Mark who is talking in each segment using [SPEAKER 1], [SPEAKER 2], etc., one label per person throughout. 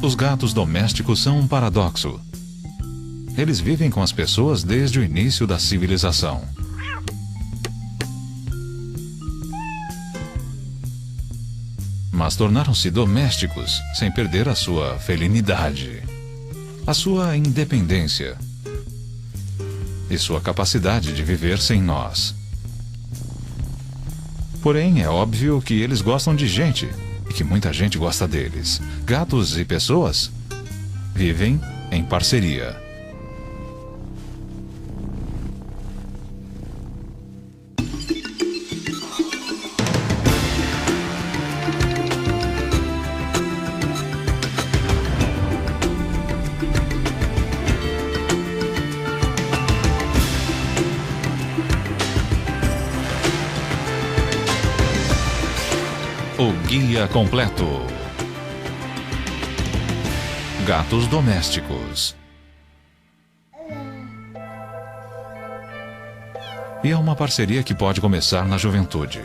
[SPEAKER 1] Os gatos domésticos são um paradoxo. Eles vivem com as pessoas desde o início da civilização. Mas tornaram-se domésticos sem perder a sua felinidade, a sua independência e sua capacidade de viver sem nós. Porém, é óbvio que eles gostam de gente e que muita gente gosta deles. Gatos e pessoas vivem em parceria. O guia completo. Gatos domésticos. E é uma parceria que pode começar na juventude.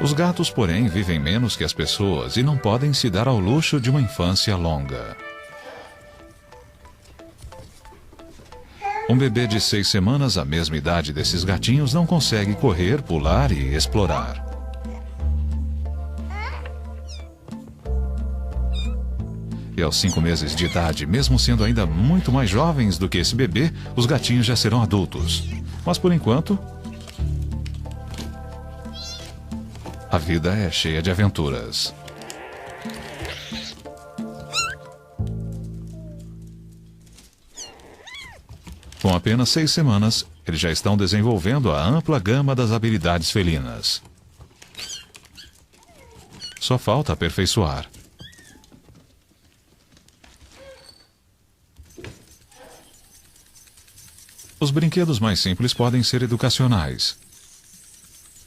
[SPEAKER 1] Os gatos, porém, vivem menos que as pessoas e não podem se dar ao luxo de uma infância longa. Um bebê de 6 semanas, a mesma idade desses gatinhos, não consegue correr, pular e explorar. E aos 5 meses de idade, mesmo sendo ainda muito mais jovens do que esse bebê, os gatinhos já serão adultos. Mas por enquanto, a vida é cheia de aventuras. Com apenas 6 semanas, eles já estão desenvolvendo a ampla gama das habilidades felinas. Só falta aperfeiçoar. Os brinquedos mais simples podem ser educacionais,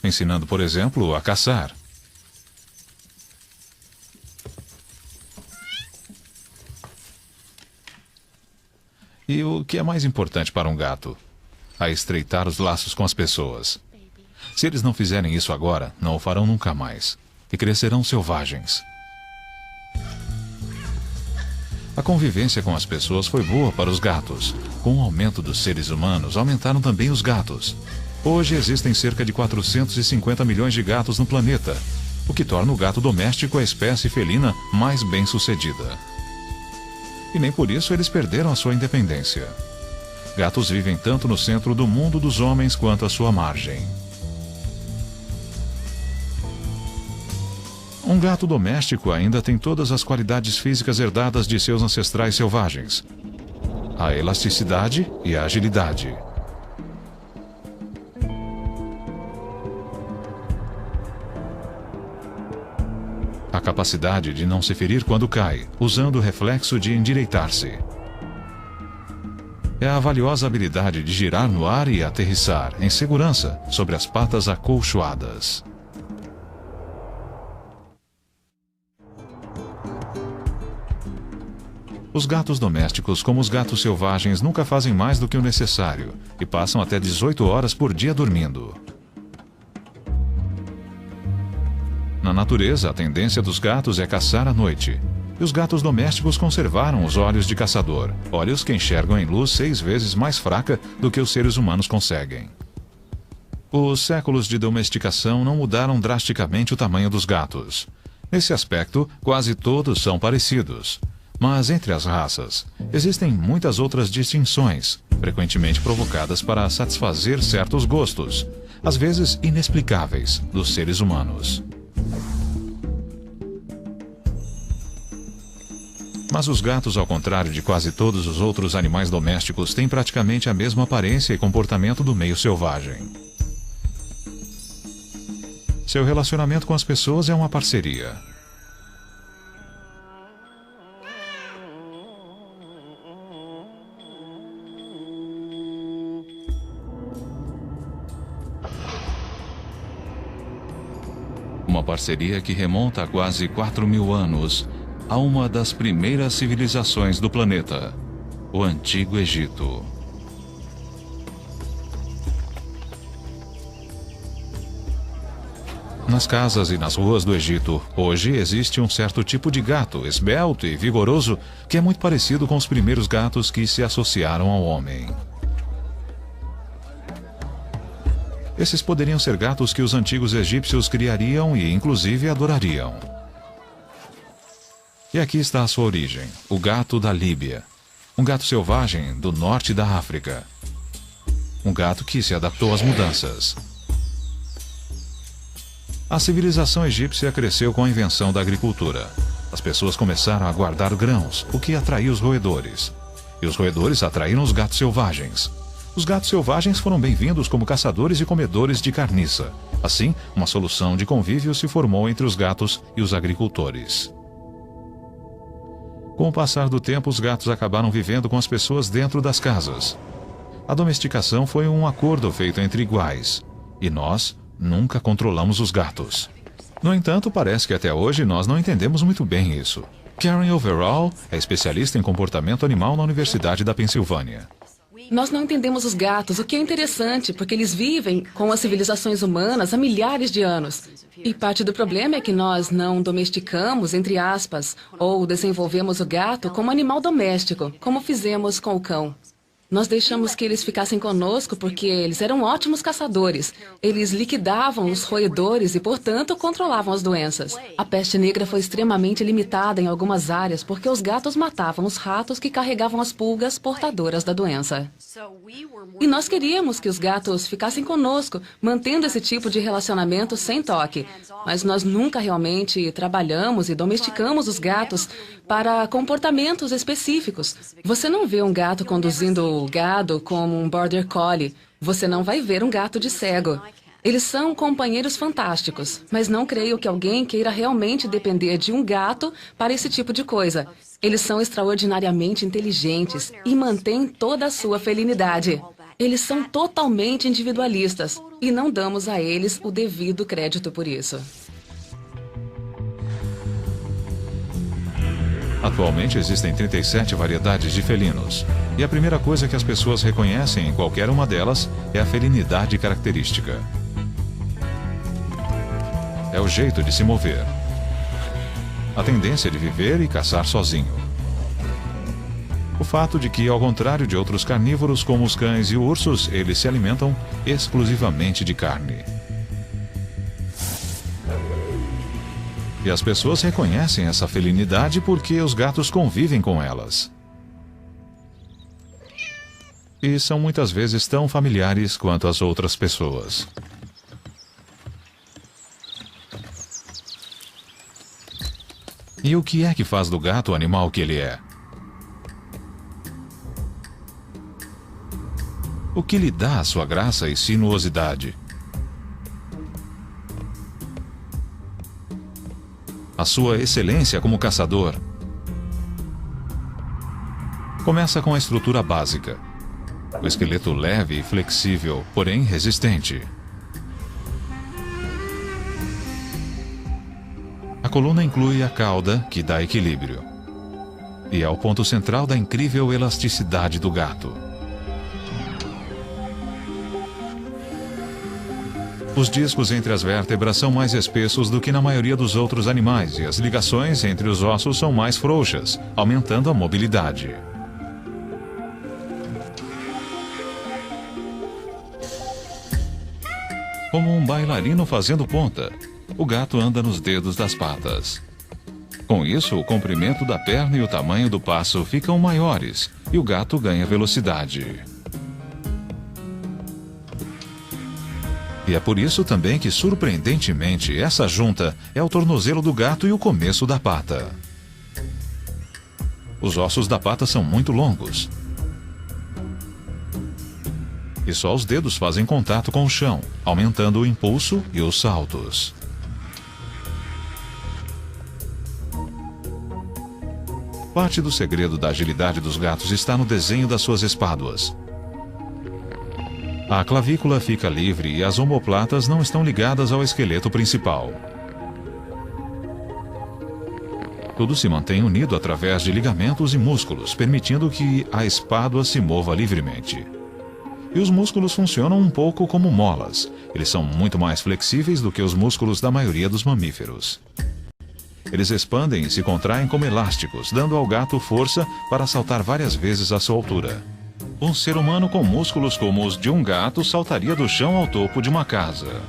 [SPEAKER 1] ensinando, por exemplo, a caçar. E o que é mais importante para um gato? A estreitar os laços com as pessoas. Se eles não fizerem isso agora, não o farão nunca mais. E crescerão selvagens. A convivência com as pessoas foi boa para os gatos. Com o aumento dos seres humanos, aumentaram também os gatos. Hoje existem cerca de 450 milhões de gatos no planeta, o que torna o gato doméstico a espécie felina mais bem-sucedida. E nem por isso eles perderam a sua independência. Gatos vivem tanto no centro do mundo dos homens quanto à sua margem. Um gato doméstico ainda tem todas as qualidades físicas herdadas de seus ancestrais selvagens: a elasticidade e a agilidade. A capacidade de não se ferir quando cai, usando o reflexo de endireitar-se. É a valiosa habilidade de girar no ar e aterrissar, em segurança, sobre as patas acolchoadas. Os gatos domésticos, como os gatos selvagens, nunca fazem mais do que o necessário e passam até 18 horas por dia dormindo. Na natureza, a tendência dos gatos é caçar à noite. E os gatos domésticos conservaram os olhos de caçador, olhos que enxergam em luz 6 vezes mais fraca do que os seres humanos conseguem. Os séculos de domesticação não mudaram drasticamente o tamanho dos gatos. Nesse aspecto, quase todos são parecidos. Mas entre as raças, existem muitas outras distinções, frequentemente provocadas para satisfazer certos gostos, às vezes inexplicáveis, dos seres humanos. Mas os gatos, ao contrário de quase todos os outros animais domésticos, têm praticamente a mesma aparência e comportamento do meio selvagem. Seu relacionamento com as pessoas é uma parceria. Uma parceria que remonta a quase 4.000 anos, a uma das primeiras civilizações do planeta, o Antigo Egito. Nas casas e nas ruas do Egito, hoje existe um certo tipo de gato, esbelto e vigoroso, que é muito parecido com os primeiros gatos que se associaram ao homem. Esses poderiam ser gatos que os antigos egípcios criariam e, inclusive, adorariam. E aqui está a sua origem, o gato da Líbia. Um gato selvagem do norte da África. Um gato que se adaptou às mudanças. A civilização egípcia cresceu com a invenção da agricultura. As pessoas começaram a guardar grãos, o que atraiu os roedores. E os roedores atraíram os gatos selvagens. Os gatos selvagens foram bem-vindos como caçadores e comedores de carniça. Assim, uma solução de convívio se formou entre os gatos e os agricultores. Com o passar do tempo, os gatos acabaram vivendo com as pessoas dentro das casas. A domesticação foi um acordo feito entre iguais. E nós nunca controlamos os gatos. No entanto, parece que até hoje nós não entendemos muito bem isso. Karen Overall é especialista em comportamento animal na Universidade da Pensilvânia.
[SPEAKER 2] Nós não entendemos os gatos, o que é interessante, porque eles vivem com as civilizações humanas há milhares de anos. E parte do problema é que nós não domesticamos, entre aspas, ou desenvolvemos o gato como animal doméstico, como fizemos com o cão. Nós deixamos que eles ficassem conosco porque eles eram ótimos caçadores. Eles liquidavam os roedores e, portanto, controlavam as doenças. A peste negra foi extremamente limitada em algumas áreas porque os gatos matavam os ratos que carregavam as pulgas portadoras da doença. E nós queríamos que os gatos ficassem conosco, mantendo esse tipo de relacionamento sem toque. Mas nós nunca realmente trabalhamos e domesticamos os gatos para comportamentos específicos. Você não vê um gato conduzindo o gado como um border collie. Você não vai ver um gato de cego. Eles são companheiros fantásticos, mas não creio que alguém queira realmente depender de um gato para esse tipo de coisa. Eles são extraordinariamente inteligentes e mantêm toda a sua felinidade. Eles são totalmente individualistas e não damos a eles o devido crédito por isso.
[SPEAKER 1] Atualmente existem 37 variedades de felinos. E a primeira coisa que as pessoas reconhecem em qualquer uma delas é a felinidade característica. É o jeito de se mover. A tendência de viver e caçar sozinho. O fato de que, ao contrário de outros carnívoros como os cães e ursos, eles se alimentam exclusivamente de carne. E as pessoas reconhecem essa felinidade porque os gatos convivem com elas. E são muitas vezes tão familiares quanto as outras pessoas. E o que é que faz do gato o animal que ele é? O que lhe dá a sua graça e sinuosidade? A sua excelência como caçador? Começa com a estrutura básica. O esqueleto leve e flexível, porém resistente. A coluna inclui a cauda, que dá equilíbrio. E é o ponto central da incrível elasticidade do gato. Os discos entre as vértebras são mais espessos do que na maioria dos outros animais e as ligações entre os ossos são mais frouxas, aumentando a mobilidade. Como um bailarino fazendo ponta, o gato anda nos dedos das patas. Com isso, o comprimento da perna e o tamanho do passo ficam maiores e o gato ganha velocidade. E é por isso também que, surpreendentemente, essa junta é o tornozelo do gato e o começo da pata. Os ossos da pata são muito longos. E só os dedos fazem contato com o chão, aumentando o impulso e os saltos. Parte do segredo da agilidade dos gatos está no desenho das suas espáduas. A clavícula fica livre e as omoplatas não estão ligadas ao esqueleto principal. Tudo se mantém unido através de ligamentos e músculos, permitindo que a espádua se mova livremente. E os músculos funcionam um pouco como molas. Eles são muito mais flexíveis do que os músculos da maioria dos mamíferos. Eles expandem e se contraem como elásticos, dando ao gato força para saltar várias vezes a sua altura. Um ser humano com músculos como os de um gato saltaria do chão ao topo de uma casa.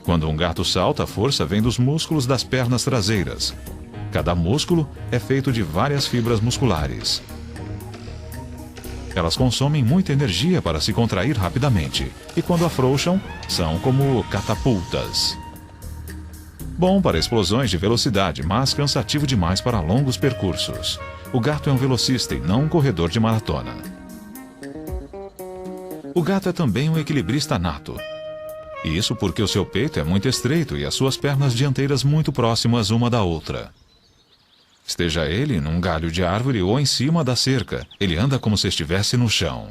[SPEAKER 1] Quando um gato salta, a força vem dos músculos das pernas traseiras. Cada músculo é feito de várias fibras musculares. Elas consomem muita energia para se contrair rapidamente, e quando afrouxam, são como catapultas. Bom para explosões de velocidade, mas cansativo demais para longos percursos. O gato é um velocista e não um corredor de maratona. O gato é também um equilibrista nato. Isso porque o seu peito é muito estreito e as suas pernas dianteiras muito próximas uma da outra. Esteja ele num galho de árvore ou em cima da cerca, ele anda como se estivesse no chão.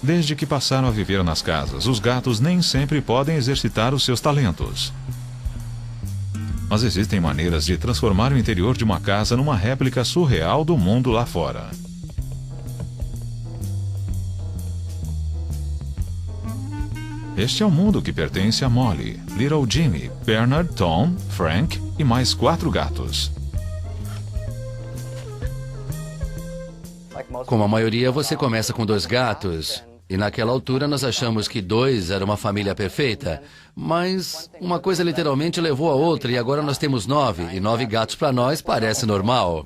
[SPEAKER 1] Desde que passaram a viver nas casas, os gatos nem sempre podem exercitar os seus talentos. Mas existem maneiras de transformar o interior de uma casa numa réplica surreal do mundo lá fora. Este é o mundo que pertence a Molly, Little Jimmy, Bernard, Tom, Frank e mais 4 gatos.
[SPEAKER 3] Como a maioria, você começa com 2 gatos. E naquela altura nós achamos que 2 era uma família perfeita. Mas uma coisa literalmente levou a outra e agora nós temos 9. E 9 gatos para nós parece normal.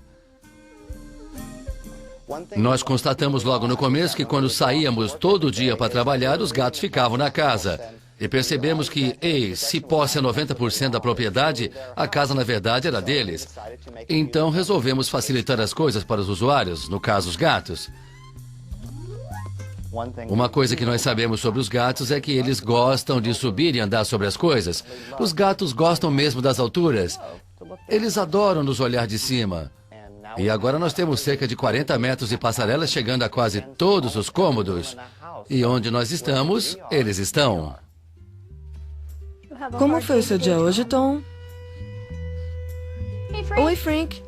[SPEAKER 3] Nós constatamos logo no começo que quando saíamos todo dia para trabalhar, os gatos ficavam na casa. E percebemos que, se posse é 90% da propriedade, a casa na verdade era deles. Então resolvemos facilitar as coisas para os usuários, no caso os gatos. Uma coisa que nós sabemos sobre os gatos é que eles gostam de subir e andar sobre as coisas. Os gatos gostam mesmo das alturas. Eles adoram nos olhar de cima. E agora nós temos cerca de 40 metros de passarela chegando a quase todos os cômodos. E onde nós estamos, eles estão.
[SPEAKER 4] Como foi o seu dia hoje, Tom? Oi, Frank.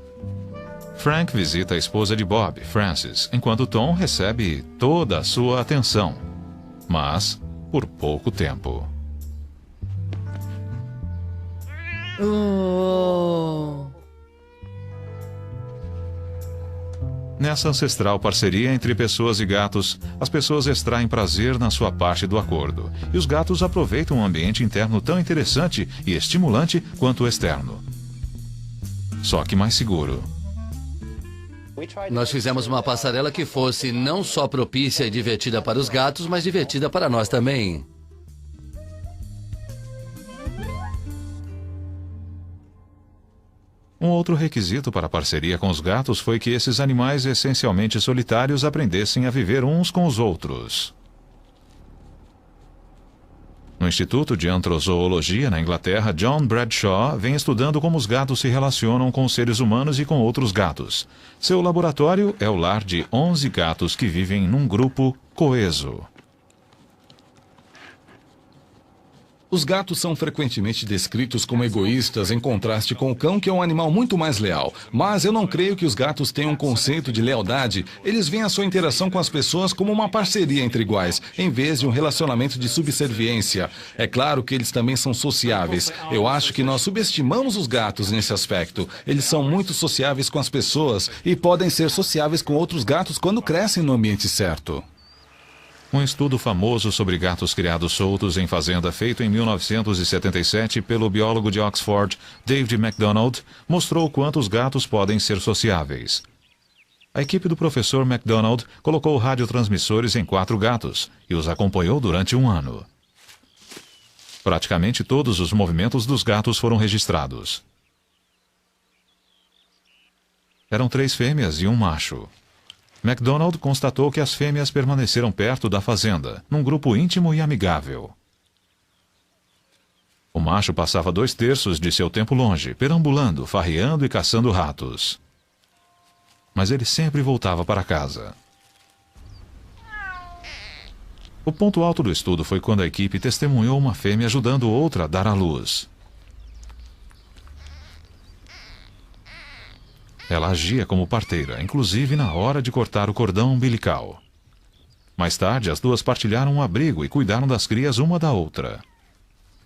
[SPEAKER 1] Frank visita a esposa de Bob, Frances, enquanto Tom recebe toda a sua atenção. Mas por pouco tempo. Nessa ancestral parceria entre pessoas e gatos, as pessoas extraem prazer na sua parte do acordo, e os gatos aproveitam um ambiente interno tão interessante e estimulante quanto o externo. Só que mais seguro.
[SPEAKER 3] Nós fizemos uma passarela que fosse não só propícia e divertida para os gatos, mas divertida para nós também.
[SPEAKER 1] Um outro requisito para a parceria com os gatos foi que esses animais essencialmente solitários aprendessem a viver uns com os outros. No Instituto de Antrozoologia, na Inglaterra, John Bradshaw vem estudando como os gatos se relacionam com os seres humanos e com outros gatos. Seu laboratório é o lar de 11 gatos que vivem num grupo coeso.
[SPEAKER 5] Os gatos são frequentemente descritos como egoístas em contraste com o cão, que é um animal muito mais leal. Mas eu não creio que os gatos tenham um conceito de lealdade. Eles veem a sua interação com as pessoas como uma parceria entre iguais, em vez de um relacionamento de subserviência. É claro que eles também são sociáveis. Eu acho que nós subestimamos os gatos nesse aspecto. Eles são muito sociáveis com as pessoas e podem ser sociáveis com outros gatos quando crescem no ambiente certo.
[SPEAKER 1] Um estudo famoso sobre gatos criados soltos em fazenda, feito em 1977 pelo biólogo de Oxford, David MacDonald, mostrou quanto os gatos podem ser sociáveis. A equipe do professor MacDonald colocou radiotransmissores em 4 gatos e os acompanhou durante 1 ano. Praticamente todos os movimentos dos gatos foram registrados. Eram 3 fêmeas e 1 macho. MacDonald constatou que as fêmeas permaneceram perto da fazenda, num grupo íntimo e amigável. O macho passava 2/3 de seu tempo longe, perambulando, farreando e caçando ratos. Mas ele sempre voltava para casa. O ponto alto do estudo foi quando a equipe testemunhou uma fêmea ajudando outra a dar à luz. Ela agia como parteira, inclusive na hora de cortar o cordão umbilical. Mais tarde, as duas partilharam um abrigo e cuidaram das crias uma da outra.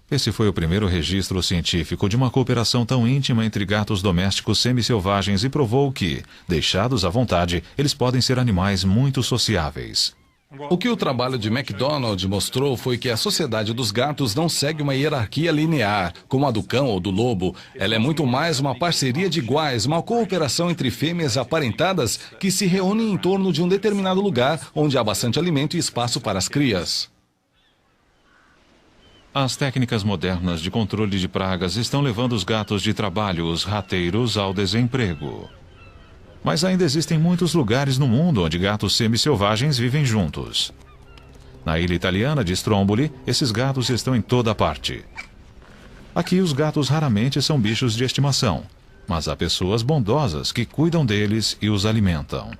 [SPEAKER 1] Esse foi o primeiro registro científico de uma cooperação tão íntima entre gatos domésticos semi-selvagens e provou que, deixados à vontade, eles podem ser animais muito sociáveis.
[SPEAKER 5] O que o trabalho de MacDonald mostrou foi que a sociedade dos gatos não segue uma hierarquia linear, como a do cão ou do lobo. Ela é muito mais uma parceria de iguais, uma cooperação entre fêmeas aparentadas que se reúnem em torno de um determinado lugar onde há bastante alimento e espaço para as crias.
[SPEAKER 1] As técnicas modernas de controle de pragas estão levando os gatos de trabalho, os rateiros, ao desemprego. Mas ainda existem muitos lugares no mundo onde gatos semi-selvagens vivem juntos. Na ilha italiana de Stromboli, esses gatos estão em toda parte. Aqui os gatos raramente são bichos de estimação, mas há pessoas bondosas que cuidam deles e os alimentam.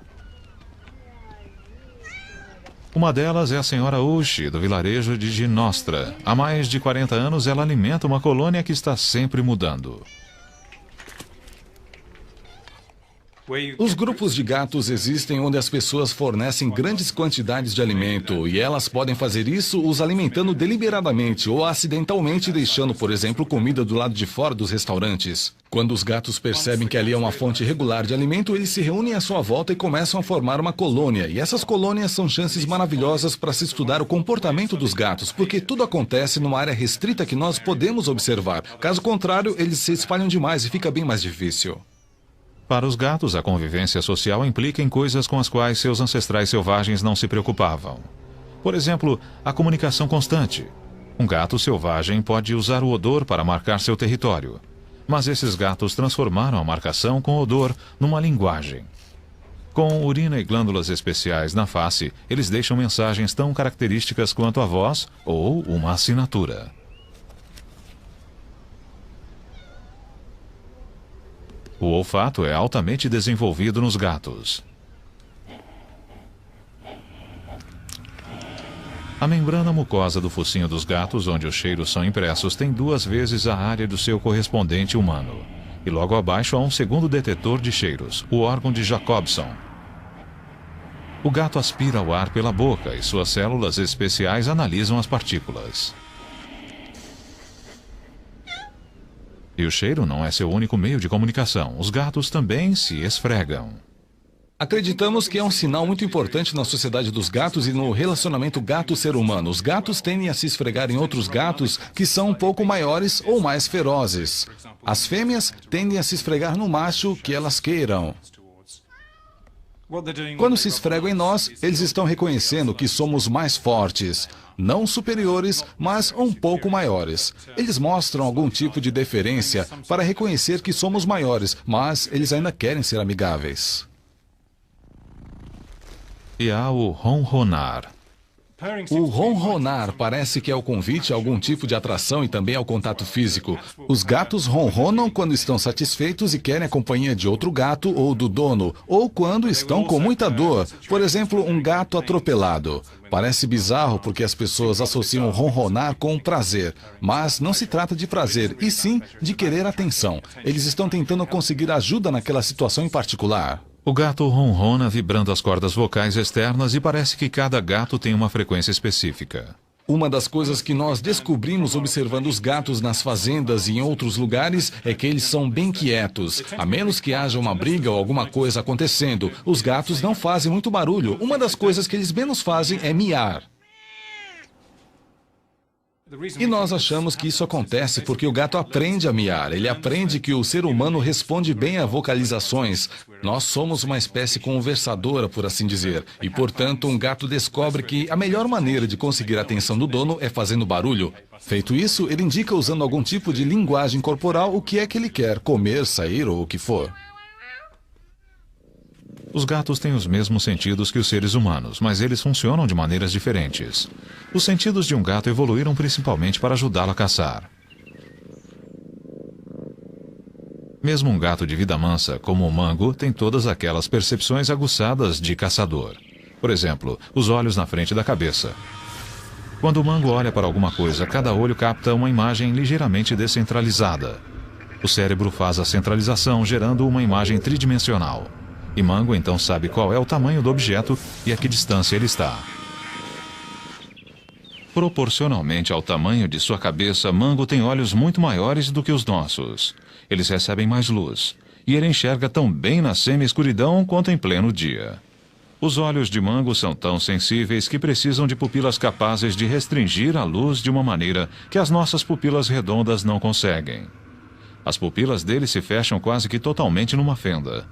[SPEAKER 1] Uma delas é a senhora Ushi, do vilarejo de Ginostra. Há mais de 40 anos ela alimenta uma colônia que está sempre mudando.
[SPEAKER 5] Os grupos de gatos existem onde as pessoas fornecem grandes quantidades de alimento e elas podem fazer isso os alimentando deliberadamente ou acidentalmente deixando, por exemplo, comida do lado de fora dos restaurantes. Quando os gatos percebem que ali é uma fonte regular de alimento, eles se reúnem à sua volta e começam a formar uma colônia. E essas colônias são chances maravilhosas para se estudar o comportamento dos gatos, porque tudo acontece numa área restrita que nós podemos observar. Caso contrário, eles se espalham demais e fica bem mais difícil.
[SPEAKER 1] Para os gatos, a convivência social implica em coisas com as quais seus ancestrais selvagens não se preocupavam. Por exemplo, a comunicação constante. Um gato selvagem pode usar o odor para marcar seu território. Mas esses gatos transformaram a marcação com odor numa linguagem. Com urina e glândulas especiais na face, eles deixam mensagens tão características quanto a voz ou uma assinatura. O olfato é altamente desenvolvido nos gatos. A membrana mucosa do focinho dos gatos, onde os cheiros são impressos, tem 2 vezes a área do seu correspondente humano. E logo abaixo há um segundo detetor de cheiros, o órgão de Jacobson. O gato aspira o ar pela boca e suas células especiais analisam as partículas. E o cheiro não é seu único meio de comunicação. Os gatos também se esfregam.
[SPEAKER 5] Acreditamos que é um sinal muito importante na sociedade dos gatos e no relacionamento gato-ser humano. Os gatos tendem a se esfregar em outros gatos que são um pouco maiores ou mais ferozes. As fêmeas tendem a se esfregar no macho que elas queiram. Quando se esfregam em nós, eles estão reconhecendo que somos mais fortes. Não superiores, mas um pouco maiores. Eles mostram algum tipo de deferência para reconhecer que somos maiores, mas eles ainda querem ser amigáveis.
[SPEAKER 1] E há o ronronar.
[SPEAKER 5] O ronronar parece que é o convite a algum tipo de atração e também ao contato físico. Os gatos ronronam quando estão satisfeitos e querem a companhia de outro gato ou do dono, ou quando estão com muita dor. Por exemplo, um gato atropelado. Parece bizarro porque as pessoas associam ronronar com prazer, mas não se trata de prazer, e sim de querer atenção. Eles estão tentando conseguir ajuda naquela situação em particular.
[SPEAKER 1] O gato ronrona vibrando as cordas vocais externas e parece que cada gato tem uma frequência específica.
[SPEAKER 5] Uma das coisas que nós descobrimos observando os gatos nas fazendas e em outros lugares é que eles são bem quietos. A menos que haja uma briga ou alguma coisa acontecendo, os gatos não fazem muito barulho. Uma das coisas que eles menos fazem é miar. E nós achamos que isso acontece porque o gato aprende a miar. Ele aprende que o ser humano responde bem a vocalizações. Nós somos uma espécie conversadora, por assim dizer. E, portanto, um gato descobre que a melhor maneira de conseguir a atenção do dono é fazendo barulho. Feito isso, ele indica usando algum tipo de linguagem corporal o que é que ele quer, comer, sair ou o que for.
[SPEAKER 1] Os gatos têm os mesmos sentidos que os seres humanos, mas eles funcionam de maneiras diferentes. Os sentidos de um gato evoluíram principalmente para ajudá-lo a caçar. Mesmo um gato de vida mansa, como o mango, tem todas aquelas percepções aguçadas de caçador. Por exemplo, os olhos na frente da cabeça. Quando o mango olha para alguma coisa, cada olho capta uma imagem ligeiramente descentralizada. O cérebro faz a centralização, gerando uma imagem tridimensional. E Mango então sabe qual é o tamanho do objeto e a que distância ele está. Proporcionalmente ao tamanho de sua cabeça, Mango tem olhos muito maiores do que os nossos. Eles recebem mais luz, e ele enxerga tão bem na semi-escuridão quanto em pleno dia. Os olhos de Mango são tão sensíveis que precisam de pupilas capazes de restringir a luz de uma maneira que as nossas pupilas redondas não conseguem. As pupilas dele se fecham quase que totalmente numa fenda.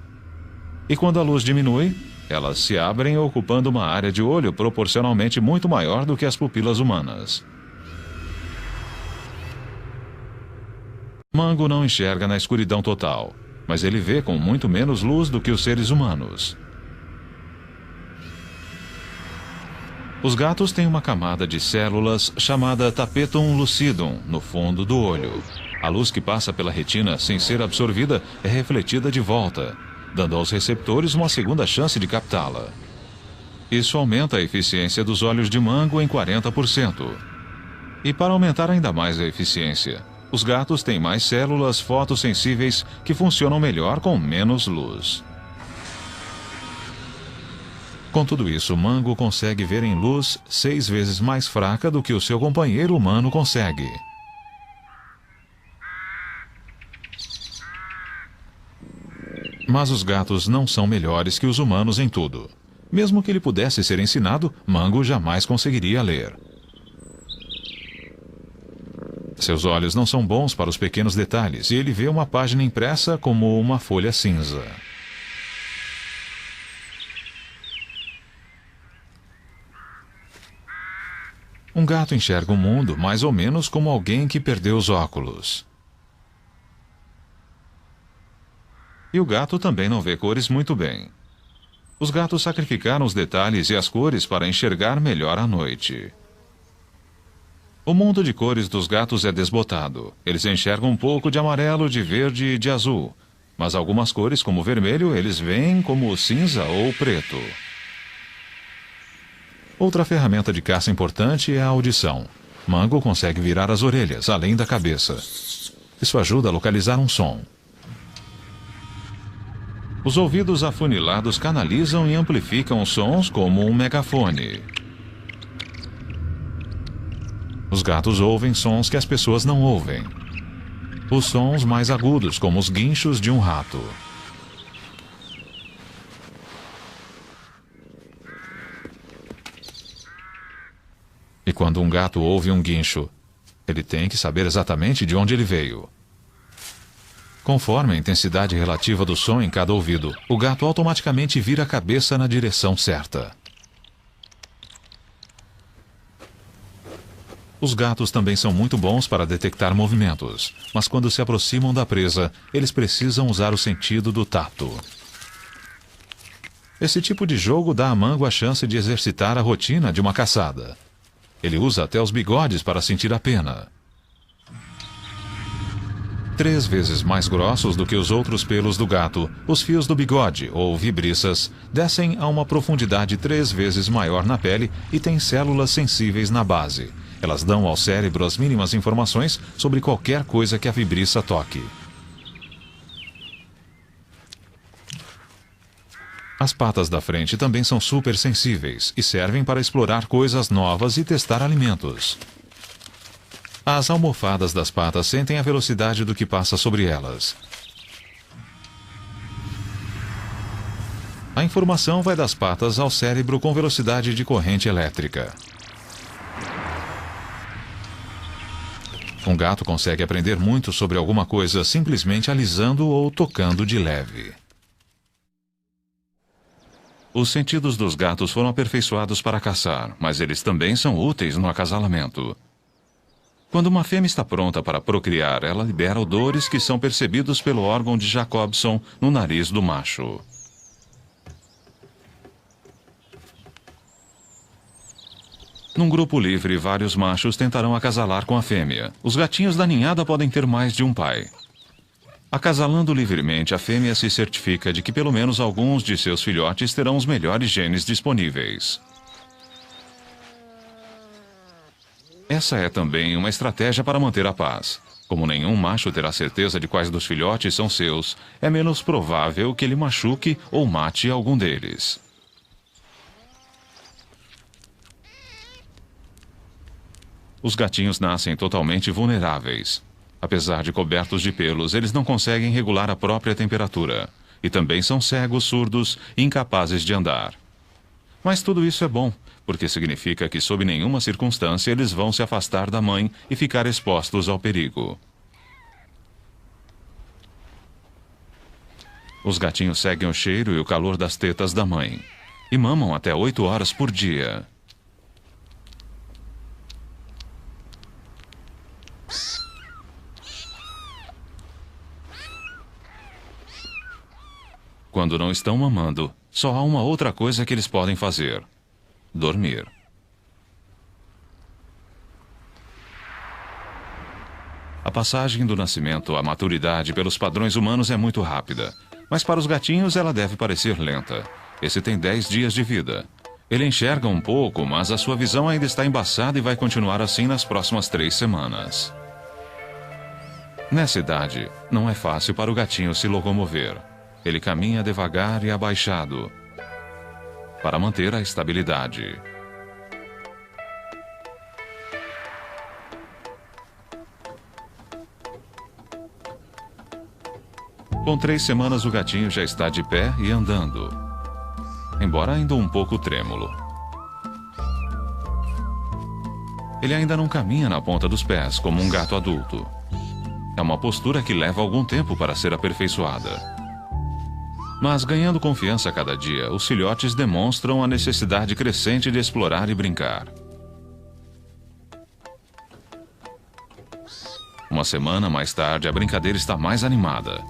[SPEAKER 1] E quando a luz diminui, elas se abrem ocupando uma área de olho proporcionalmente muito maior do que as pupilas humanas. Mango não enxerga na escuridão total, mas ele vê com muito menos luz do que os seres humanos. Os gatos têm uma camada de células chamada tapetum lucidum no fundo do olho. A luz que passa pela retina sem ser absorvida é refletida de volta, dando aos receptores uma segunda chance de captá-la. Isso aumenta a eficiência dos olhos de Mango em 40%. E para aumentar ainda mais a eficiência, os gatos têm mais células fotossensíveis que funcionam melhor com menos luz. Com tudo isso, Mango consegue ver em luz 6 vezes mais fraca do que o seu companheiro humano consegue. Mas os gatos não são melhores que os humanos em tudo. Mesmo que ele pudesse ser ensinado, Mango jamais conseguiria ler. Seus olhos não são bons para os pequenos detalhes e ele vê uma página impressa como uma folha cinza. Um gato enxerga o mundo mais ou menos como alguém que perdeu os óculos. E o gato também não vê cores muito bem. Os gatos sacrificaram os detalhes e as cores para enxergar melhor à noite. O mundo de cores dos gatos é desbotado. Eles enxergam um pouco de amarelo, de verde e de azul. Mas algumas cores, como o vermelho, eles veem como cinza ou preto. Outra ferramenta de caça importante é a audição. Mango consegue virar as orelhas, além da cabeça. Isso ajuda a localizar um som. Os ouvidos afunilados canalizam e amplificam os sons como um megafone. Os gatos ouvem sons que as pessoas não ouvem. Os sons mais agudos, como os guinchos de um rato. E quando um gato ouve um guincho, ele tem que saber exatamente de onde ele veio. Conforme a intensidade relativa do som em cada ouvido, o gato automaticamente vira a cabeça na direção certa. Os gatos também são muito bons para detectar movimentos, mas quando se aproximam da presa, eles precisam usar o sentido do tato. Esse tipo de jogo dá a Mango a chance de exercitar a rotina de uma caçada. Ele usa até os bigodes para sentir a pena. 3 vezes mais grossos do que os outros pelos do gato, os fios do bigode, ou vibriças, descem a uma profundidade 3 vezes maior na pele e têm células sensíveis na base. Elas dão ao cérebro as mínimas informações sobre qualquer coisa que a vibriça toque. As patas da frente também são super sensíveis e servem para explorar coisas novas e testar alimentos. As almofadas das patas sentem a velocidade do que passa sobre elas. A informação vai das patas ao cérebro com velocidade de corrente elétrica. Um gato consegue aprender muito sobre alguma coisa simplesmente alisando ou tocando de leve. Os sentidos dos gatos foram aperfeiçoados para caçar, mas eles também são úteis no acasalamento. Quando uma fêmea está pronta para procriar, ela libera odores que são percebidos pelo órgão de Jacobson no nariz do macho. Num grupo livre, vários machos tentarão acasalar com a fêmea. Os gatinhos da ninhada podem ter mais de um pai. Acasalando livremente, a fêmea se certifica de que pelo menos alguns de seus filhotes terão os melhores genes disponíveis. Essa é também uma estratégia para manter a paz. Como nenhum macho terá certeza de quais dos filhotes são seus, é menos provável que ele machuque ou mate algum deles. Os gatinhos nascem totalmente vulneráveis. Apesar de cobertos de pelos, eles não conseguem regular a própria temperatura. E também são cegos, surdos e incapazes de andar. Mas tudo isso é bom, porque significa que sob nenhuma circunstância eles vão se afastar da mãe e ficar expostos ao perigo. Os gatinhos seguem o cheiro e o calor das tetas da mãe. E mamam até 8 horas por dia. Quando não estão mamando, só há uma outra coisa que eles podem fazer: dormir. A passagem do nascimento à maturidade pelos padrões humanos é muito rápida, mas para os gatinhos ela deve parecer lenta. Esse tem 10 dias de vida. Ele enxerga um pouco, mas a sua visão ainda está embaçada e vai continuar assim nas próximas 3 semanas. Nessa idade, não é fácil para o gatinho se locomover. Ele caminha devagar e abaixado para manter a estabilidade. Com 3 semanas, o gatinho já está de pé e andando, embora ainda um pouco trêmulo. Ele ainda não caminha na ponta dos pés, como um gato adulto. É uma postura que leva algum tempo para ser aperfeiçoada. Mas, ganhando confiança a cada dia, os filhotes demonstram a necessidade crescente de explorar e brincar. Uma semana mais tarde, a brincadeira está mais animada.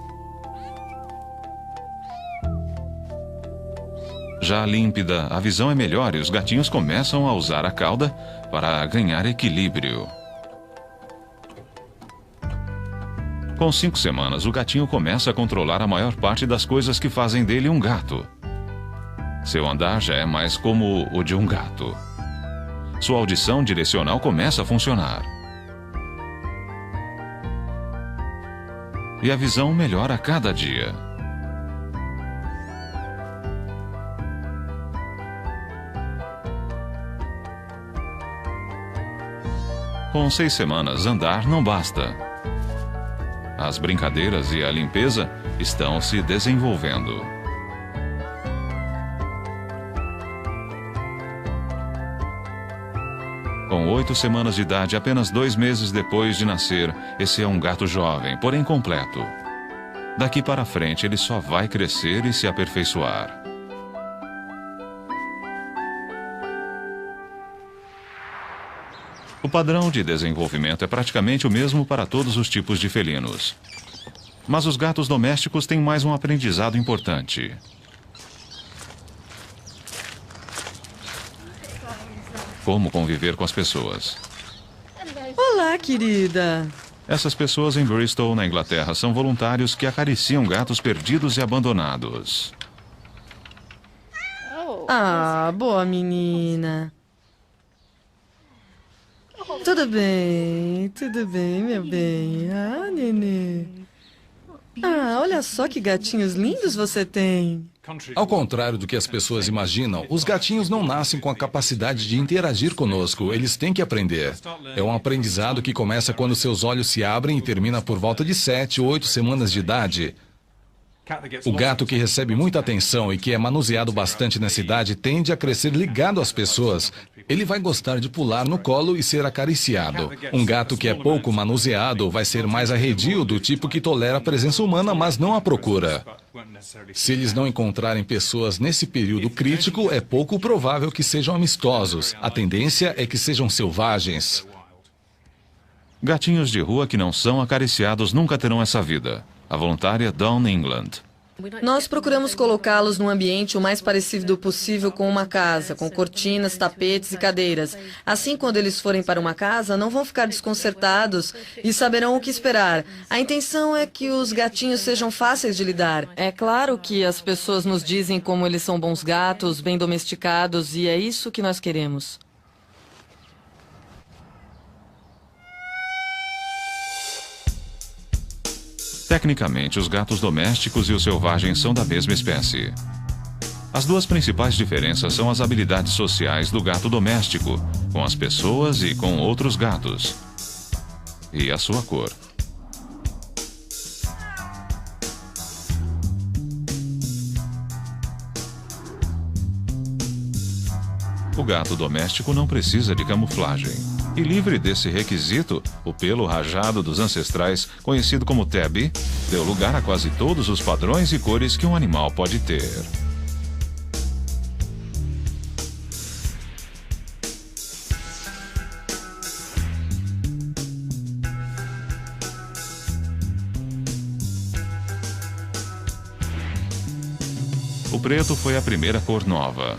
[SPEAKER 1] Já límpida, a visão é melhor e os gatinhos começam a usar a cauda para ganhar equilíbrio. Com 5 semanas, o gatinho começa a controlar a maior parte das coisas que fazem dele um gato. Seu andar já é mais como o de um gato. Sua audição direcional começa a funcionar. E a visão melhora a cada dia. Com 6 semanas, andar não basta. As brincadeiras e a limpeza estão se desenvolvendo. Com 8 semanas de idade, apenas 2 meses depois de nascer, esse é um gato jovem, porém completo. Daqui para frente, ele só vai crescer e se aperfeiçoar. O padrão de desenvolvimento é praticamente o mesmo para todos os tipos de felinos. Mas os gatos domésticos têm mais um aprendizado importante. Como conviver com as pessoas.
[SPEAKER 4] Olá, querida.
[SPEAKER 1] Essas pessoas em Bristol, na Inglaterra, são voluntários que acariciam gatos perdidos e abandonados.
[SPEAKER 4] Ah, boa menina. Tudo bem, meu bem. Ah, nenê. Ah, olha só que gatinhos lindos você tem.
[SPEAKER 5] Ao contrário do que as pessoas imaginam, os gatinhos não nascem com a capacidade de interagir conosco, eles têm que aprender. É um aprendizado que começa quando seus olhos se abrem e termina por volta de 7 ou 8 semanas de idade. O gato que recebe muita atenção e que é manuseado bastante nessa idade tende a crescer ligado às pessoas. Ele vai gostar de pular no colo e ser acariciado. Um gato que é pouco manuseado vai ser mais arredio, do tipo que tolera a presença humana, mas não a procura. Se eles não encontrarem pessoas nesse período crítico, é pouco provável que sejam amistosos. A tendência é que sejam selvagens.
[SPEAKER 1] Gatinhos de rua que não são acariciados nunca terão essa vida. A voluntária Dawn England.
[SPEAKER 4] Nós procuramos colocá-los num ambiente o mais parecido possível com uma casa, com cortinas, tapetes e cadeiras. Assim, quando eles forem para uma casa, não vão ficar desconcertados e saberão o que esperar. A intenção é que os gatinhos sejam fáceis de lidar. É claro que as pessoas nos dizem como eles são bons gatos, bem domesticados, e é isso que nós queremos.
[SPEAKER 1] Tecnicamente, os gatos domésticos e os selvagens são da mesma espécie. As duas principais diferenças são as habilidades sociais do gato doméstico, com as pessoas e com outros gatos, e a sua cor. O gato doméstico não precisa de camuflagem. E livre desse requisito, o pelo rajado dos ancestrais, conhecido como tabby, deu lugar a quase todos os padrões e cores que um animal pode ter. O preto foi a primeira cor nova.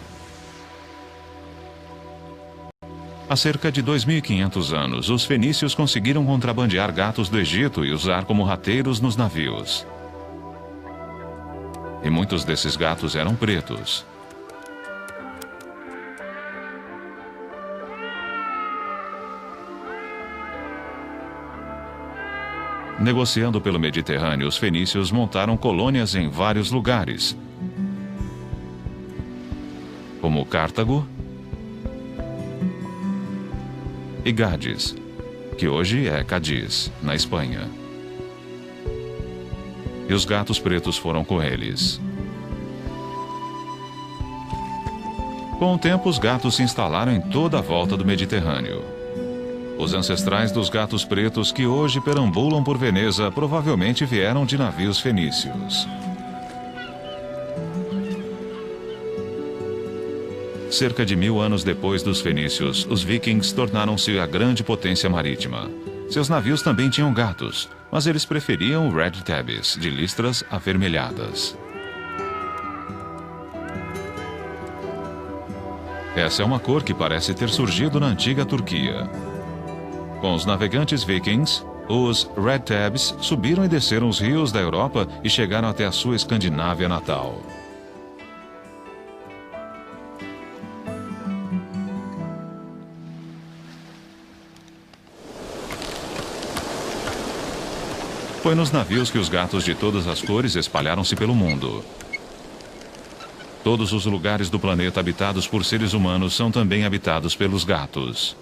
[SPEAKER 1] Há cerca de 2.500 anos, os fenícios conseguiram contrabandear gatos do Egito e usar como rateiros nos navios. E muitos desses gatos eram pretos. Negociando pelo Mediterrâneo, os fenícios montaram colônias em vários lugares, como Cartago e Gades, que hoje é Cádiz, na Espanha. E os gatos pretos foram com eles. Com o tempo, os gatos se instalaram em toda a volta do Mediterrâneo. Os ancestrais dos gatos pretos que hoje perambulam por Veneza provavelmente vieram de navios fenícios. Cerca de 1000 anos depois dos fenícios, os vikings tornaram-se a grande potência marítima. Seus navios também tinham gatos, mas eles preferiam red tabbies, de listras avermelhadas. Essa é uma cor que parece ter surgido na antiga Turquia. Com os navegantes vikings, os red tabbies subiram e desceram os rios da Europa e chegaram até a sua Escandinávia natal. Foi nos navios que os gatos de todas as cores espalharam-se pelo mundo. Todos os lugares do planeta habitados por seres humanos são também habitados pelos gatos.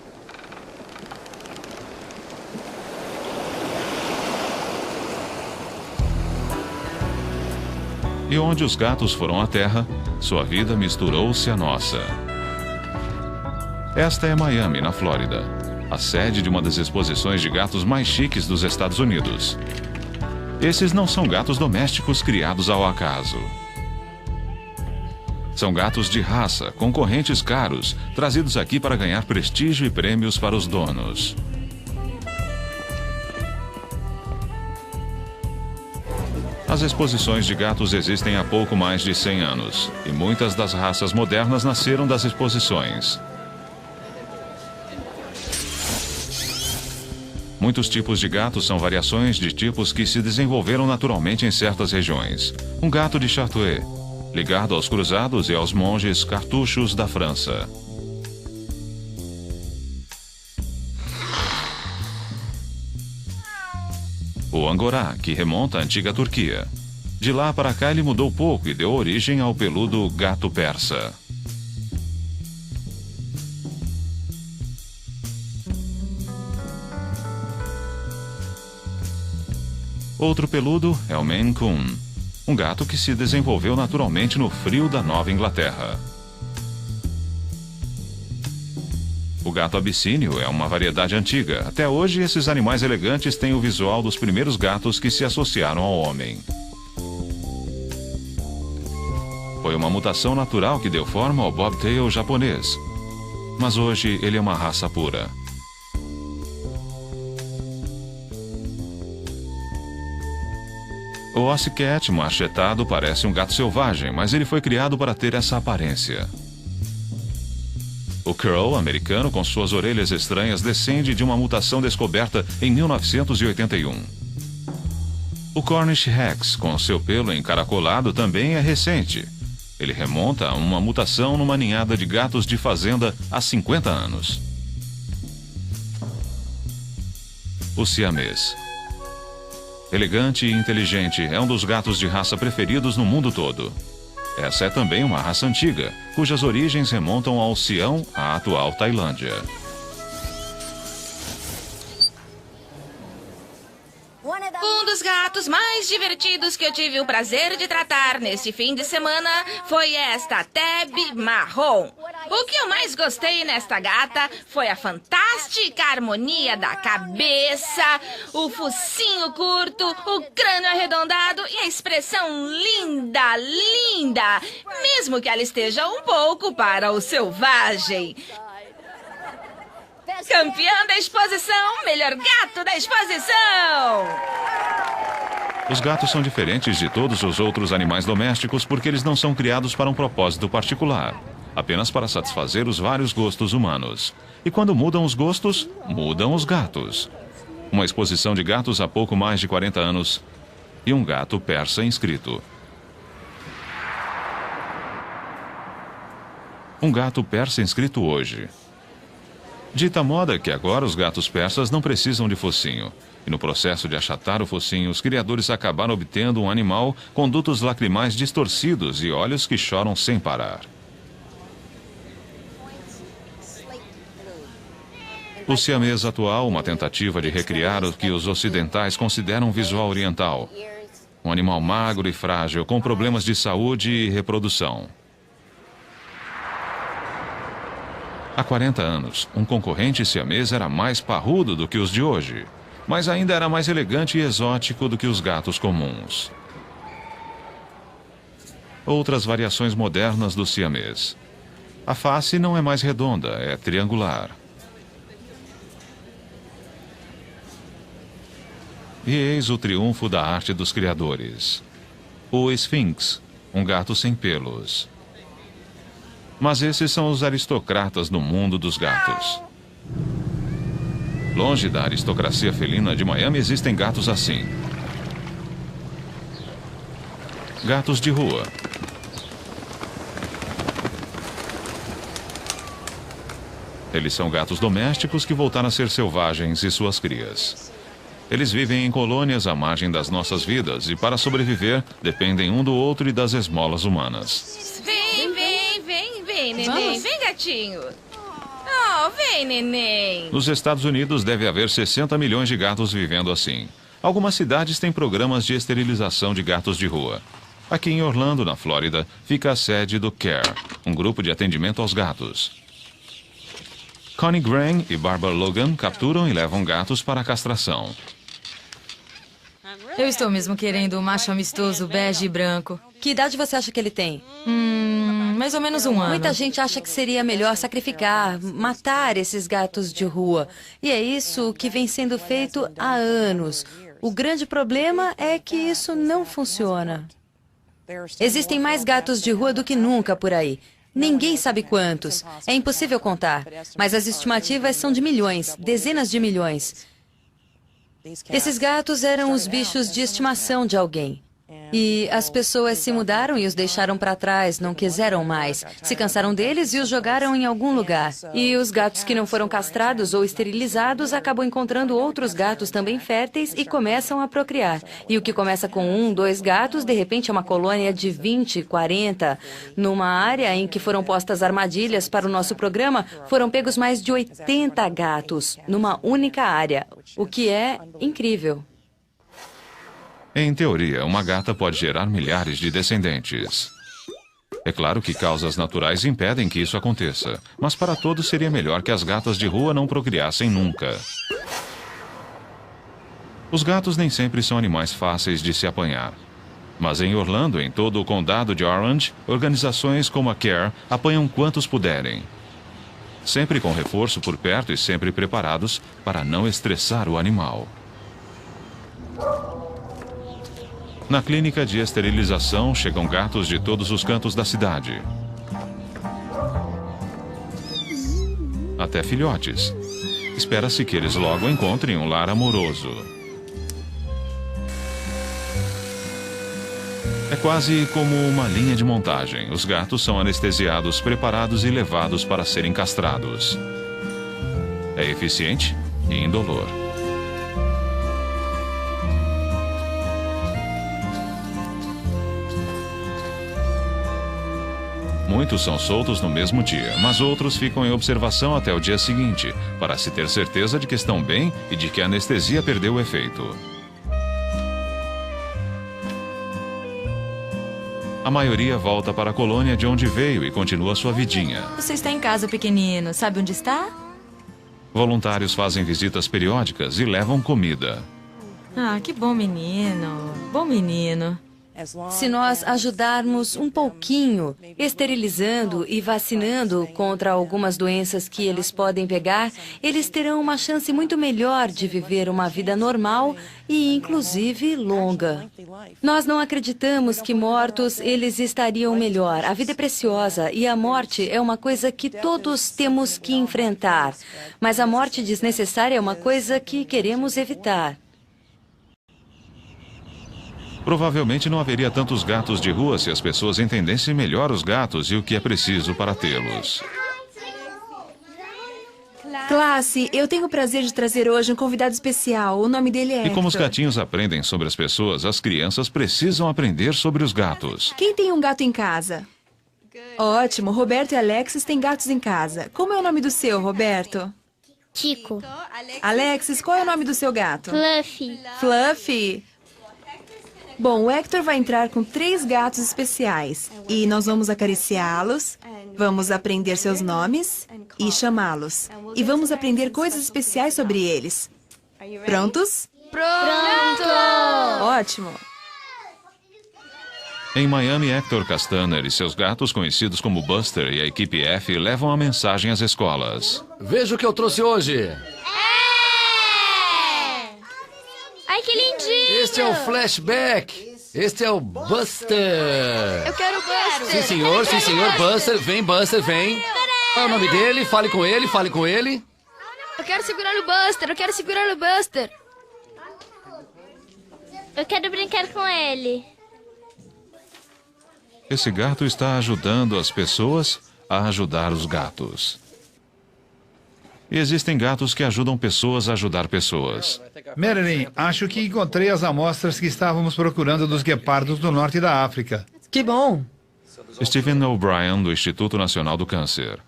[SPEAKER 1] E onde os gatos foram à Terra, sua vida misturou-se à nossa. Esta é Miami, na Flórida, a sede de uma das exposições de gatos mais chiques dos Estados Unidos. Esses não são gatos domésticos criados ao acaso. São gatos de raça, concorrentes caros, trazidos aqui para ganhar prestígio e prêmios para os donos. As exposições de gatos existem há pouco mais de 100 anos, e muitas das raças modernas nasceram das exposições. Muitos tipos de gatos são variações de tipos que se desenvolveram naturalmente em certas regiões. Um gato de Chartreuse, ligado aos cruzados e aos monges cartuchos da França. O Angorá, que remonta à antiga Turquia. De lá para cá ele mudou pouco e deu origem ao peludo gato persa. Outro peludo é o Maine Coon, um gato que se desenvolveu naturalmente no frio da Nova Inglaterra. O gato abissínio é uma variedade antiga. Até hoje, esses animais elegantes têm o visual dos primeiros gatos que se associaram ao homem. Foi uma mutação natural que deu forma ao bobtail japonês. Mas hoje ele é uma raça pura. O Ossecat machetado parece um gato selvagem, mas ele foi criado para ter essa aparência. O Crow americano, com suas orelhas estranhas, descende de uma mutação descoberta em 1981. O Cornish Rex, com seu pelo encaracolado, também é recente. Ele remonta a uma mutação numa ninhada de gatos de fazenda há 50 anos. O siamês. Elegante e inteligente, é um dos gatos de raça preferidos no mundo todo. Essa é também uma raça antiga, cujas origens remontam ao Sião, a atual Tailândia.
[SPEAKER 6] Um dos gatos mais divertidos que eu tive o prazer de tratar neste fim de semana foi esta Tabby Marrom. O que eu mais gostei nesta gata foi a fantástica harmonia da cabeça, o focinho curto, o crânio arredondado e a expressão linda, linda, mesmo que ela esteja um pouco para o selvagem. Campeã da exposição, melhor gato da exposição!
[SPEAKER 1] Os gatos são diferentes de todos os outros animais domésticos porque eles não são criados para um propósito particular, apenas para satisfazer os vários gostos humanos. E quando mudam os gostos, mudam os gatos. Uma exposição de gatos há pouco mais de 40 anos e um gato persa inscrito. Um gato persa inscrito hoje. Dita moda que agora os gatos persas não precisam de focinho. E no processo de achatar o focinho, os criadores acabaram obtendo um animal com dutos lacrimais distorcidos e olhos que choram sem parar. O siamês atual, uma tentativa de recriar o que os ocidentais consideram um visual oriental. Um animal magro e frágil, com problemas de saúde e reprodução. Há 40 anos, um concorrente siamês era mais parrudo do que os de hoje, mas ainda era mais elegante e exótico do que os gatos comuns. Outras variações modernas do siamês. A face não é mais redonda, é triangular. E eis o triunfo da arte dos criadores. O Sphinx, um gato sem pelos. Mas esses são os aristocratas no mundo dos gatos. Longe da aristocracia felina de Miami existem gatos assim. Gatos de rua. Eles são gatos domésticos que voltaram a ser selvagens e suas crias. Eles vivem em colônias à margem das nossas vidas e, para sobreviver, dependem um do outro e das esmolas humanas.
[SPEAKER 6] Vem, neném. Vem, gatinho. Oh, vem, neném.
[SPEAKER 1] Nos Estados Unidos deve haver 60 milhões de gatos vivendo assim. Algumas cidades têm programas de esterilização de gatos de rua. Aqui em Orlando, na Flórida, fica a sede do CARE, um grupo de atendimento aos gatos. Connie Graham e Barbara Logan capturam e levam gatos para a castração.
[SPEAKER 7] Eu estou mesmo querendo um macho amistoso, bege e branco.
[SPEAKER 8] Que idade você acha que ele tem?
[SPEAKER 7] Mais ou menos um ano.
[SPEAKER 8] Muita gente acha que seria melhor sacrificar, matar esses gatos de rua. E é isso que vem sendo feito há anos. O grande problema é que isso não funciona. Existem mais gatos de rua do que nunca por aí. Ninguém sabe quantos. É impossível contar. Mas as estimativas são de milhões, dezenas de milhões. Esses gatos eram os bichos de estimação de alguém. E as pessoas se mudaram e os deixaram para trás, não quiseram mais. Se cansaram deles e os jogaram em algum lugar. E os gatos que não foram castrados ou esterilizados acabam encontrando outros gatos também férteis e começam a procriar. E o que começa com 1, 2 gatos, de repente é uma colônia de 20, 40. Numa área em que foram postas armadilhas para o nosso programa, foram pegos mais de 80 gatos, numa única área, o que é incrível.
[SPEAKER 1] Em teoria, uma gata pode gerar milhares de descendentes. É claro que causas naturais impedem que isso aconteça, mas para todos seria melhor que as gatas de rua não procriassem nunca. Os gatos nem sempre são animais fáceis de se apanhar. Mas em Orlando, em todo o condado de Orange, organizações como a CARE apanham quantos puderem. Sempre com reforço por perto e sempre preparados para não estressar o animal. Na clínica de esterilização, chegam gatos de todos os cantos da cidade. Até filhotes. Espera-se que eles logo encontrem um lar amoroso. É quase como uma linha de montagem. Os gatos são anestesiados, preparados e levados para serem castrados. É eficiente e indolor. Muitos são soltos no mesmo dia, mas outros ficam em observação até o dia seguinte, para se ter certeza de que estão bem e de que a anestesia perdeu o efeito. A maioria volta para a colônia de onde veio e continua sua vidinha.
[SPEAKER 7] Você está em casa, pequenino. Sabe onde está?
[SPEAKER 1] Voluntários fazem visitas periódicas e levam comida.
[SPEAKER 7] Ah, que bom menino. Bom menino.
[SPEAKER 8] Se nós ajudarmos um pouquinho, esterilizando e vacinando contra algumas doenças que eles podem pegar, eles terão uma chance muito melhor de viver uma vida normal e, inclusive, longa. Nós não acreditamos que mortos eles estariam melhor. A vida é preciosa e a morte é uma coisa que todos temos que enfrentar. Mas a morte desnecessária é uma coisa que queremos evitar.
[SPEAKER 1] Provavelmente não haveria tantos gatos de rua se as pessoas entendessem melhor os gatos e o que é preciso para tê-los.
[SPEAKER 9] Classe, eu tenho o prazer de trazer hoje um convidado especial. O nome dele é
[SPEAKER 1] E como os
[SPEAKER 9] Hector.
[SPEAKER 1] gatinhos aprendem sobre as pessoas, as crianças precisam aprender sobre os gatos.
[SPEAKER 9] Quem tem um gato em casa? Ótimo, Roberto e Alexis têm gatos em casa. Como é o nome do seu, Roberto?
[SPEAKER 10] Tico.
[SPEAKER 9] Alexis, qual é o nome do seu gato?
[SPEAKER 10] Fluffy.
[SPEAKER 9] Fluffy. Bom, o Hector vai entrar com 3 gatos especiais e nós vamos acariciá-los, vamos aprender seus nomes e chamá-los. E vamos aprender coisas especiais sobre eles. Prontos?
[SPEAKER 10] Pronto!
[SPEAKER 9] Ótimo!
[SPEAKER 1] Em Miami, Hector Castaner e seus gatos, conhecidos como Buster e a equipe F, levam a mensagem às escolas.
[SPEAKER 3] Veja o que eu trouxe hoje.
[SPEAKER 10] Ai, que lindinho!
[SPEAKER 3] Este é o Flashback. Este é o Buster.
[SPEAKER 10] Eu quero o Buster!
[SPEAKER 3] Sim, senhor, sim, senhor. Buster, vem, vem. Qual é o nome dele? Fale com ele, fale com ele.
[SPEAKER 10] Eu quero segurar o Buster! Eu quero segurar o Buster! Eu quero brincar com ele.
[SPEAKER 1] Esse gato está ajudando as pessoas a ajudar os gatos. E existem gatos que ajudam pessoas a ajudar pessoas.
[SPEAKER 11] Marilyn, acho que encontrei as amostras que estávamos procurando dos guepardos do norte da África.
[SPEAKER 4] Que bom!
[SPEAKER 1] Stephen O'Brien, do Instituto Nacional do Câncer.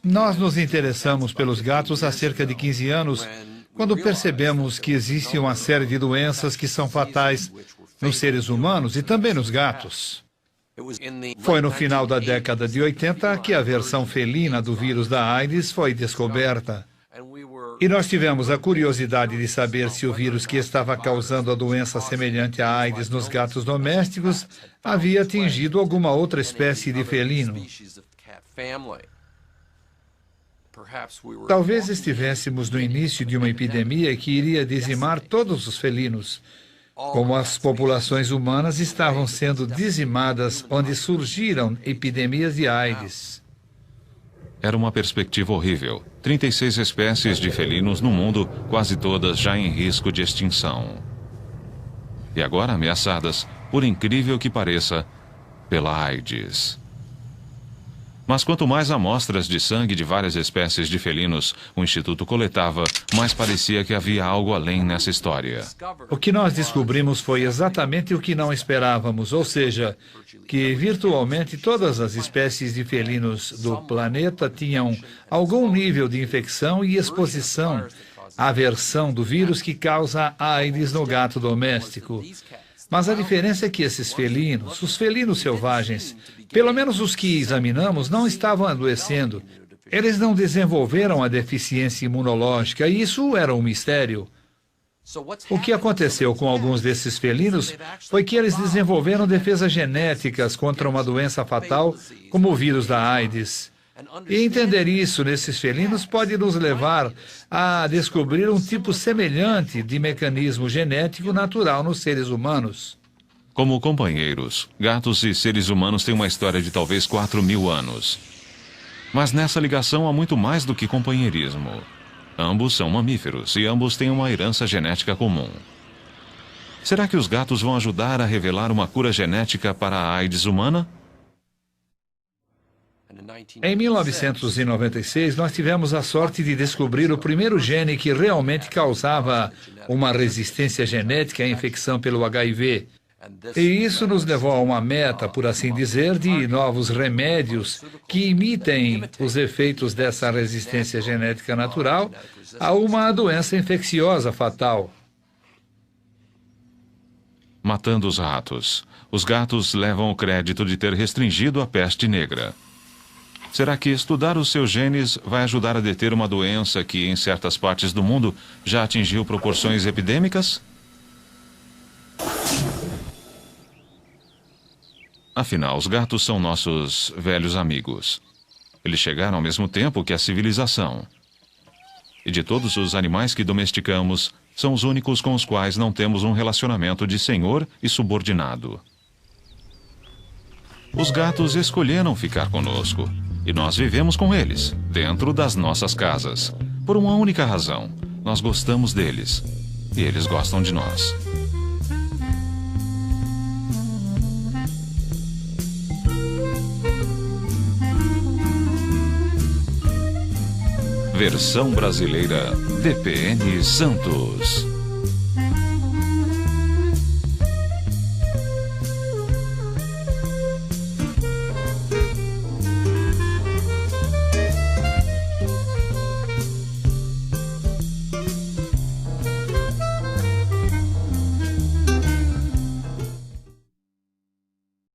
[SPEAKER 11] Nós nos interessamos pelos gatos há cerca de 15 anos, quando percebemos que existe uma série de doenças que são fatais nos seres humanos e também nos gatos. Foi no final da década de 80 que a versão felina do vírus da AIDS foi descoberta. E nós tivemos a curiosidade de saber se o vírus que estava causando a doença semelhante à AIDS nos gatos domésticos havia atingido alguma outra espécie de felino. Talvez estivéssemos no início de uma epidemia que iria dizimar todos os felinos, como as populações humanas estavam sendo dizimadas onde surgiram epidemias de AIDS.
[SPEAKER 1] Era uma perspectiva horrível. 36 espécies de felinos no mundo, quase todas já em risco de extinção. E agora ameaçadas, por incrível que pareça, pela AIDS. Mas quanto mais amostras de sangue de várias espécies de felinos o Instituto coletava, mais parecia que havia algo além nessa história.
[SPEAKER 11] O que nós descobrimos foi exatamente o que não esperávamos, ou seja, que virtualmente todas as espécies de felinos do planeta tinham algum nível de infecção e exposição à versão do vírus que causa a AIDS no gato doméstico. Mas a diferença é que esses felinos, os felinos selvagens, pelo menos os que examinamos, não estavam adoecendo. Eles não desenvolveram a deficiência imunológica e isso era um mistério. O que aconteceu com alguns desses felinos foi que eles desenvolveram defesas genéticas contra uma doença fatal, como o vírus da AIDS. E entender isso nesses felinos pode nos levar a descobrir um tipo semelhante de mecanismo genético natural nos seres humanos.
[SPEAKER 1] Como companheiros, gatos e seres humanos têm uma história de talvez 4.000 anos. Mas nessa ligação há muito mais do que companheirismo. Ambos são mamíferos e ambos têm uma herança genética comum. Será que os gatos vão ajudar a revelar uma cura genética para a AIDS humana?
[SPEAKER 11] Em 1996, nós tivemos a sorte de descobrir o primeiro gene que realmente causava uma resistência genética à infecção pelo HIV. E isso nos levou a uma meta, por assim dizer, de novos remédios que imitem os efeitos dessa resistência genética natural a uma doença infecciosa fatal.
[SPEAKER 1] Matando os ratos. Os gatos levam o crédito de ter restringido a peste negra. Será que estudar os seus genes vai ajudar a deter uma doença que, em certas partes do mundo, já atingiu proporções epidêmicas? Afinal, os gatos são nossos velhos amigos. Eles chegaram ao mesmo tempo que a civilização. E de todos os animais que domesticamos, são os únicos com os quais não temos um relacionamento de senhor e subordinado. Os gatos escolheram ficar conosco, e nós vivemos com eles, dentro das nossas casas. Por uma única razão: nós gostamos deles, e eles gostam de nós. Versão brasileira DPN Santos.